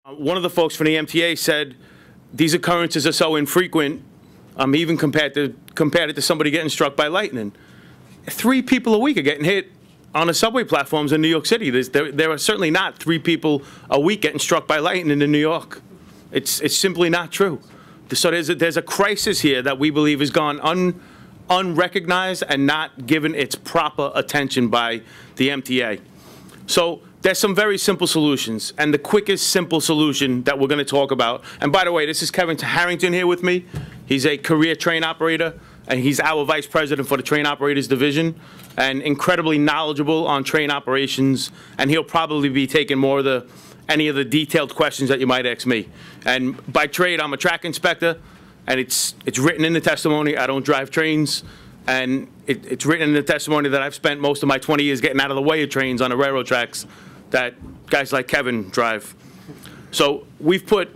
One of the folks from the MTA said these occurrences are so infrequent, even compared it to somebody getting struck by lightning. 3 people a week are getting hit on the subway platforms in New York City. There are certainly not 3 people a week getting struck by lightning in New York. It's simply not true. So there's a crisis here that we believe has gone unrecognized and not given its proper attention by the MTA. So there's some very simple solutions, and the quickest simple solution that we're going to talk about, and by the way, this is Kevin Harrington here with me. He's a career train operator, and he's our vice president for the train operators division, and incredibly knowledgeable on train operations, and he'll probably be taking more of any of the detailed questions that you might ask me. And by trade, I'm a track inspector, and it's written in the testimony. I don't drive trains, and it's written in the testimony that I've spent most of my 20 years getting out of the way of trains on the railroad tracks that guys like Kevin drive. So we've put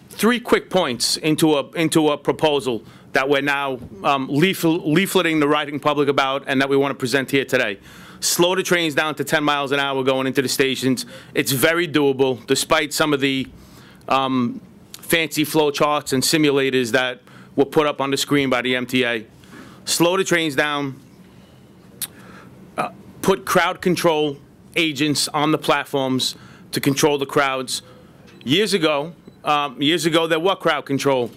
3 quick points into a proposal that we're now leafleting the riding public about, and that we want to present here today. Slow the trains down to 10 miles an hour going into the stations. It's very doable, despite some of the fancy flow charts and simulators that were put up on the screen by the MTA. Slow the trains down, put crowd control agents on the platforms to control the crowds. Years ago, there were crowd control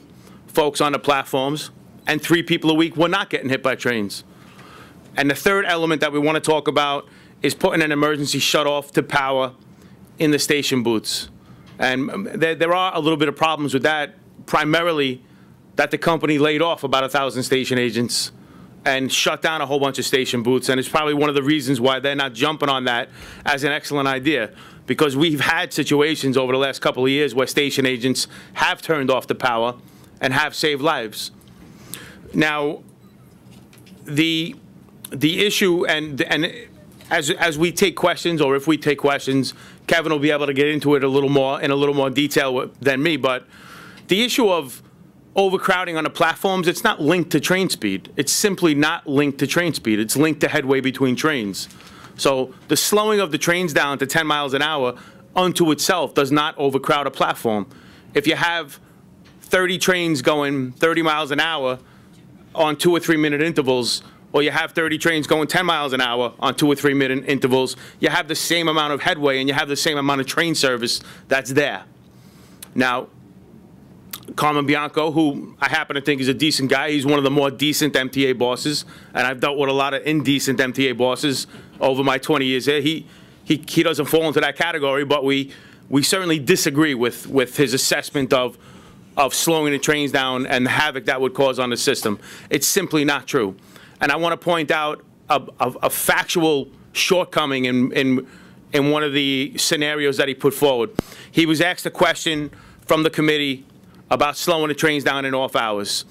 folks on the platforms, and 3 people a week were not getting hit by trains. And the third element that we want to talk about is putting an emergency shutoff to power in the station booths. And there are a little bit of problems with that, primarily that the company laid off about 1,000 station agents and shut down a whole bunch of station booths, and it's probably one of the reasons why they're not jumping on that as an excellent idea, because we've had situations over the last couple of years where station agents have turned off the power and have saved lives. Now, the issue, and as we take questions, or if we take questions, Kevin will be able to get into it in a little more detail than me, but the issue of overcrowding on the platforms, it's not linked to train speed. It's simply not linked to train speed. It's linked to headway between trains. So the slowing of the trains down to 10 miles an hour unto itself does not overcrowd a platform. If you have 30 trains going 30 miles an hour on 2 or 3 minute intervals, or you have 30 trains going 10 miles an hour on 2 or 3 minute intervals, you have the same amount of headway and you have the same amount of train service that's there. Now, Carmen Bianco, who I happen to think is a decent guy, he's one of the more decent MTA bosses, and I've dealt with a lot of indecent MTA bosses over my 20 years here. He doesn't fall into that category, but we certainly disagree with his assessment of slowing the trains down and the havoc that would cause on the system. It's simply not true. And I want to point out a factual shortcoming in one of the scenarios that he put forward. He was asked a question from the committee about slowing the trains down in off hours.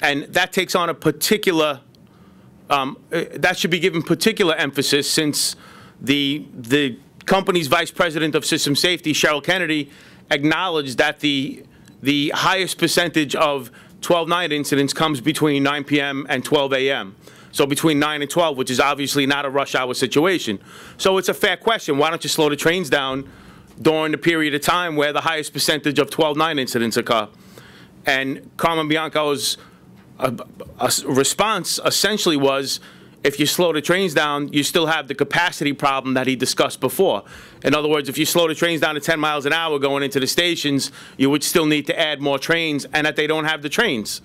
And that takes on a particular, that should be given particular emphasis, since the company's vice president of system safety, Cheryl Kennedy, acknowledged that the highest percentage of 12-9 incidents comes between 9 p.m. and 12 a.m. So between 9 and 12, which is obviously not a rush hour situation. So it's a fair question. Why don't you slow the trains down during the period of time where the highest percentage of 12-9 incidents occur? And Carmen Bianco's response essentially was, if you slow the trains down, you still have the capacity problem that he discussed before. In other words, if you slow the trains down to 10 miles an hour going into the stations, you would still need to add more trains, and that they don't have the trains.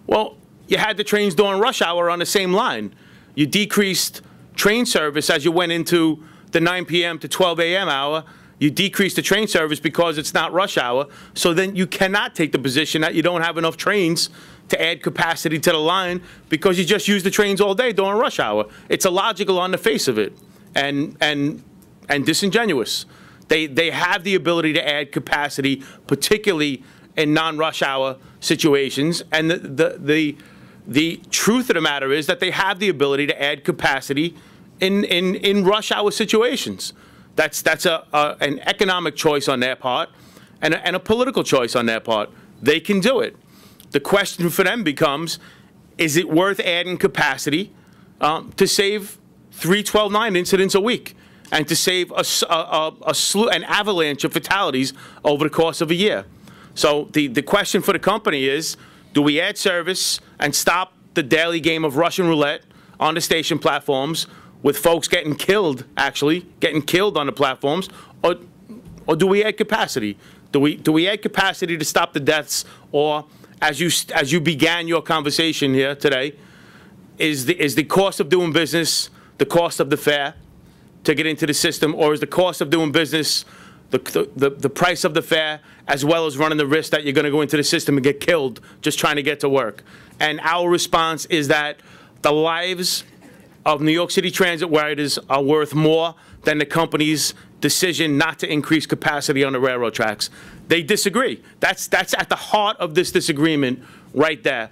Well, you had the trains during rush hour on the same line. You decreased train service as you went into the 9 p.m. to 12 a.m. hour. You decrease the train service because it's not rush hour, so then you cannot take the position that you don't have enough trains to add capacity to the line because you just use the trains all day during rush hour. It's illogical on the face of it, and disingenuous. They have the ability to add capacity, particularly in non-rush hour situations, and the truth of the matter is that they have the ability to add capacity in rush hour situations. That's an economic choice on their part and a political choice on their part. They can do it. The question for them becomes, is it worth adding capacity to save 3 12-9 incidents a week? and to save an avalanche of fatalities over the course of a year. So the question for the company is, do we add service and stop the daily game of Russian roulette on the station platforms with folks getting killed, actually getting killed on the platforms, or do we add capacity? Do we add capacity to stop the deaths, or as you began your conversation here today, is the cost of doing business the cost of the fare to get into the system, or is the cost of doing business the price of the fare, as well as running the risk that you're going to go into the system and get killed just trying to get to work? And our response is that the lives of New York City transit riders are worth more than the company's decision not to increase capacity on the railroad tracks. They disagree. That's at the heart of this disagreement right there.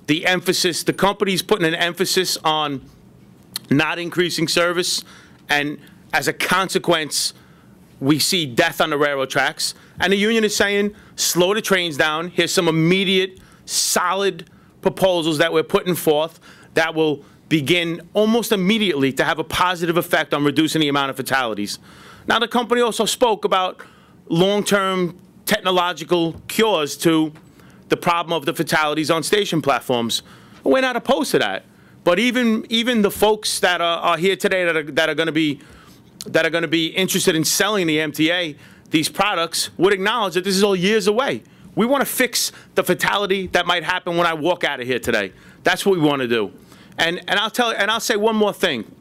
The emphasis, the company's putting an emphasis on not increasing service, and as a consequence, we see death on the railroad tracks. And the union is saying, slow the trains down. Here's some immediate, solid proposals that we're putting forth that will begin almost immediately to have a positive effect on reducing the amount of fatalities. Now, the company also spoke about long-term technological cures to the problem of the fatalities on station platforms. We're not opposed to that. But even the folks that are here today that are going to be interested in selling the MTA these products would acknowledge that this is all years away. We want to fix the fatality that might happen when I walk out of here today. That's what we want to do. And I'll say one more thing.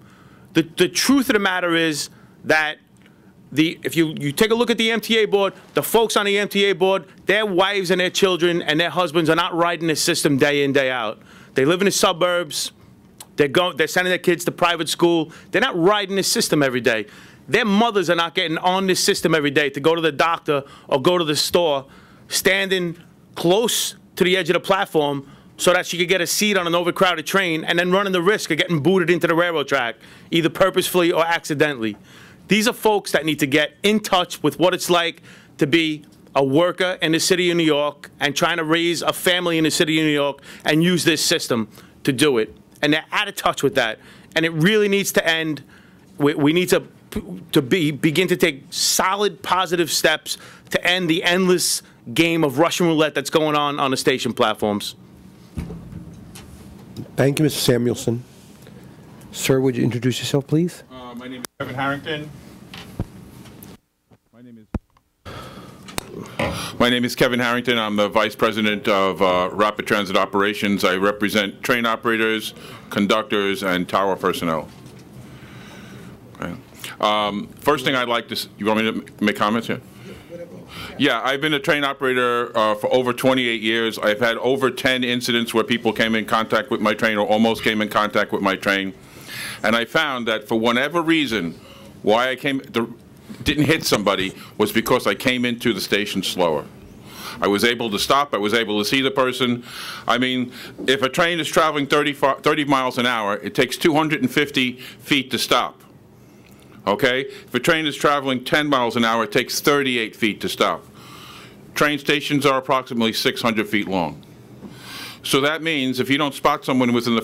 The truth of the matter is that if you take a look at the MTA board, the folks on the MTA board, their wives and their children and their husbands are not riding this system day in, day out. They live in the suburbs. They're sending their kids to private school. They're not riding this system every day. Their mothers are not getting on this system every day to go to the doctor or go to the store, standing close to the edge of the platform so that she could get a seat on an overcrowded train and then running the risk of getting booted into the railroad track, either purposefully or accidentally. These are folks that need to get in touch with what it's like to be a worker in the city of New York and trying to raise a family in the city of New York and use this system to do it. And they're out of touch with that. And it really needs to end. We need to begin to take solid, positive steps to end the endless game of Russian roulette that's going on the station platforms. Thank you, Mr. Samuelsen. Sir, would you introduce yourself, please? My name is Kevin Harrington. My name is Kevin Harrington. I'm the Vice President of Rapid Transit Operations. I represent train operators, conductors, and tower personnel. Okay. First thing I'd like to, you want me to make comments here? Yeah, I've been a train operator for over 28 years. I've had over 10 incidents where people came in contact with my train or almost came in contact with my train. And I found that for whatever reason, why I didn't hit somebody was because I came into the station slower. I was able to stop. I was able to see the person. I mean, if a train is traveling 30 miles an hour, it takes 250 feet to stop. Okay? If a train is traveling 10 miles an hour, it takes 38 feet to stop. Train stations are approximately 600 feet long. So that means if you don't spot someone within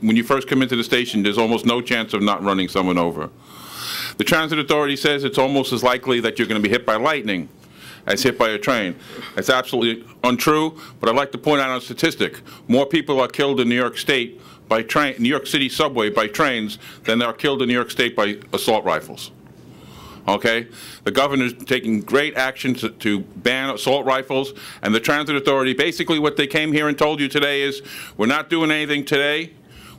when you first come into the station, there's almost no chance of not running someone over. The Transit Authority says it's almost as likely that you're going to be hit by lightning as hit by a train. That's absolutely untrue, but I'd like to point out a statistic. More people are killed in New York State by New York City subway by trains than are killed in New York State by assault rifles. Okay? The governor's taking great action to ban assault rifles, and the Transit Authority, basically what they came here and told you today is, we're not doing anything today.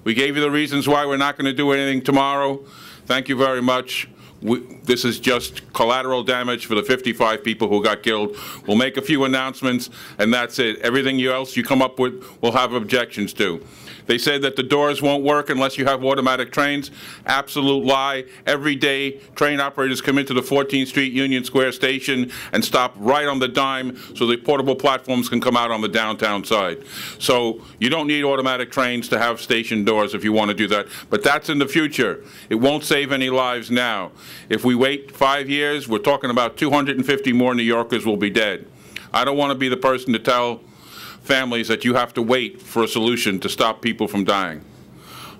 We gave you the reasons why we're not going to do anything tomorrow. Thank you very much. This is just collateral damage for the 55 people who got killed. We'll make a few announcements, and that's it. Everything else you come up with, we'll have objections to. They said that the doors won't work unless you have automatic trains. Absolute lie. Every day, train operators come into the 14th Street Union Square station and stop right on the dime so the portable platforms can come out on the downtown side. So you don't need automatic trains to have station doors if you want to do that. But that's in the future. It won't save any lives now. If we wait 5 years, we're talking about 250 more New Yorkers will be dead. I don't want to be the person to tell families that you have to wait for a solution to stop people from dying.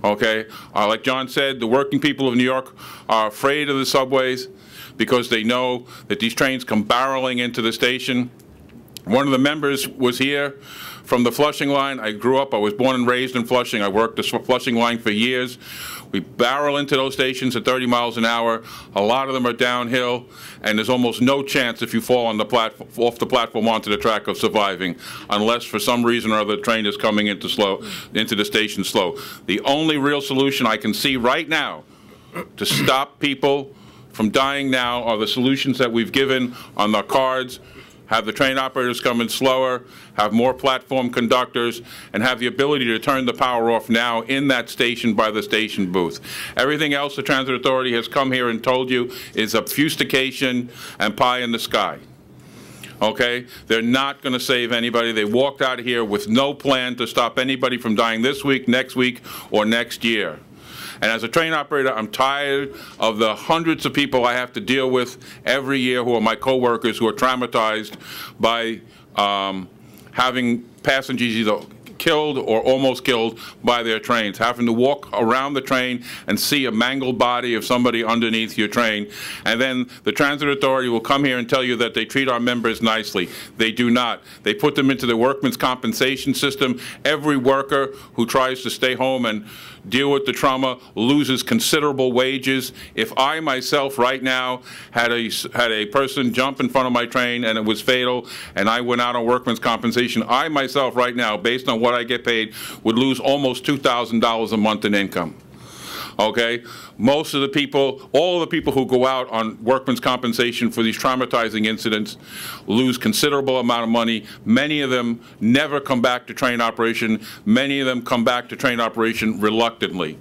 Okay? Like John said, the working people of New York are afraid of the subways because they know that these trains come barreling into the station. One of the members was here from the Flushing line. I grew up, I was born and raised in Flushing. I worked the Flushing line for years. We barrel into those stations at 30 miles an hour. A lot of them are downhill, and there's almost no chance if you fall on the off the platform onto the track of surviving, unless for some reason or other the train is coming into the station slow. The only real solution I can see right now to stop people from dying now are the solutions that we've given on the cards. Have the train operators come in slower, have more platform conductors, and have the ability to turn the power off now in that station by the station booth. Everything else the Transit Authority has come here and told you is obfuscation and pie in the sky. Okay? They're not going to save anybody. They walked out of here with no plan to stop anybody from dying this week, next week, or next year. And as a train operator, I'm tired of the hundreds of people I have to deal with every year who are my coworkers who are traumatized by having passengers either killed or almost killed by their trains, having to walk around the train and see a mangled body of somebody underneath your train. And then the Transit Authority will come here and tell you that they treat our members nicely. They do not. They put them into the workman's compensation system. Every worker who tries to stay home and deal with the trauma loses considerable wages. If I myself right now had a person jump in front of my train and it was fatal and I went out on workman's compensation, I myself right now, based on what I get paid, would lose almost $2,000 a month in income. Okay? Most of the people, all the people who go out on workman's compensation for these traumatizing incidents lose considerable amount of money. Many of them never come back to train operation. Many of them come back to train operation reluctantly.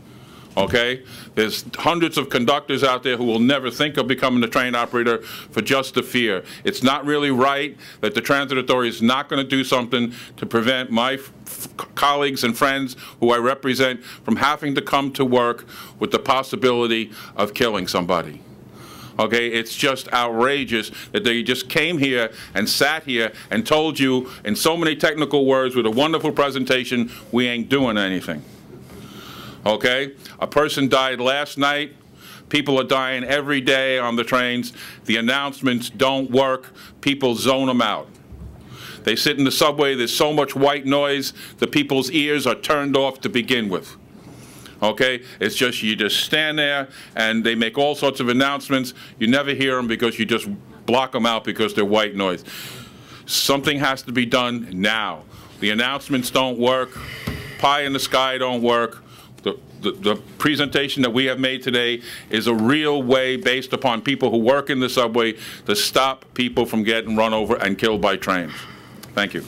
Okay? There's hundreds of conductors out there who will never think of becoming a train operator for just the fear. It's not really right that the Transit Authority is not going to do something to prevent my colleagues and friends who I represent from having to come to work with the possibility of killing somebody. Okay, it's just outrageous that they just came here and sat here and told you in so many technical words with a wonderful presentation, we ain't doing anything. Okay, a person died last night. People are dying every day on the trains. The announcements don't work. People zone them out. They sit in the subway, there's so much white noise, the people's ears are turned off to begin with. Okay? It's just, you just stand there and they make all sorts of announcements. You never hear them because you just block them out because they're white noise. Something has to be done now. The announcements don't work. Pie in the sky don't work. The presentation that we have made today is a real way, based upon people who work in the subway, to stop people from getting run over and killed by trains. Thank you.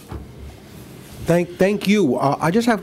Thank you. I just have